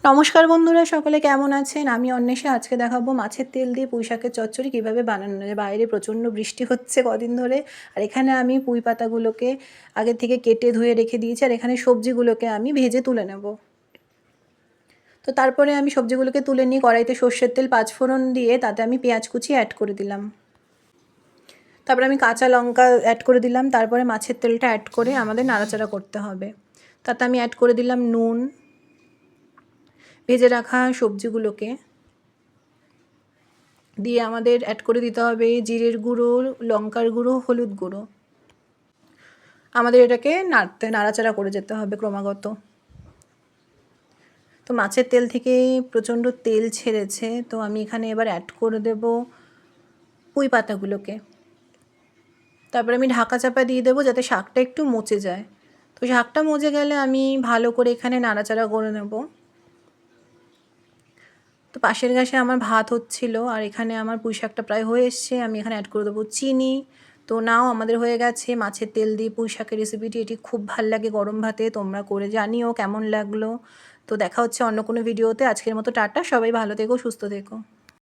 নমস্কার বন্ধুরা, সকলে কেমন আছেন? আমি অন্বেষা। আজকে দেখাবো মাছের তেল দিয়ে পুঁই শাকের চচ্চড়ি কীভাবে বানানো যায়। বাইরে প্রচণ্ড বৃষ্টি হচ্ছে কদিন ধরে, আর এখানে আমি পুঁই পাতাগুলোকে আগে থেকে কেটে ধুয়ে রেখে দিয়েছি, আর এখানে সবজিগুলোকে আমি ভেজে তুলে নেব। তো তারপরে আমি সবজিগুলোকে তুলে নিয়ে কড়াইতে সর্ষের তেল 5 ফোড়ন দিয়ে তাতে আমি পেঁয়াজ কুচি অ্যাড করে দিলাম। তারপরে আমি কাঁচা লঙ্কা অ্যাড করে দিলাম। তারপরে মাছের তেলটা অ্যাড করে আমাদের নাড়াচাড়া করতে হবে। তাতে আমি অ্যাড করে দিলাম নুন, ভেজে রাখা সবজিগুলোকে দিয়ে আমাদের অ্যাড করে দিতে হবে জিরের গুঁড়ো, লঙ্কার গুঁড়ো, হলুদ গুঁড়ো। আমাদের এটাকে নাড়াচাড়া করে যেতে হবে ক্রমাগত। তো মাছের তেল থেকে প্রচণ্ড তেল ছেড়েছে, তো আমি এখানে এবার অ্যাড করে দেব পুঁই পাতাগুলোকে। তারপরে আমি ঢাকা চাপা দিয়ে দেবো যাতে শাকটা একটু মচে যায়। তো শাকটা মচে গেলে আমি ভালো করে এখানে নাড়াচাড়া করে নেব। তো পাশের গ্যাসে আমার ভাত হচ্ছিল, আর এখানে আমার পুঁই শাকটা প্রায় হয়ে এসছে। আমি এখানে অ্যাড করে দেবো চিনি। তো নাও আমাদের হয়ে গেছে মাছের তেল দিয়ে পুঁই শাকের রেসিপিটি। এটি খুব ভাল লাগে গরম ভাতে। তোমরা করে জানিও কেমন লাগলো। তো দেখা হচ্ছে অন্য কোনো ভিডিওতে। আজকের মতো টাটা। সবাই ভালো থেকো, সুস্থ থেকো।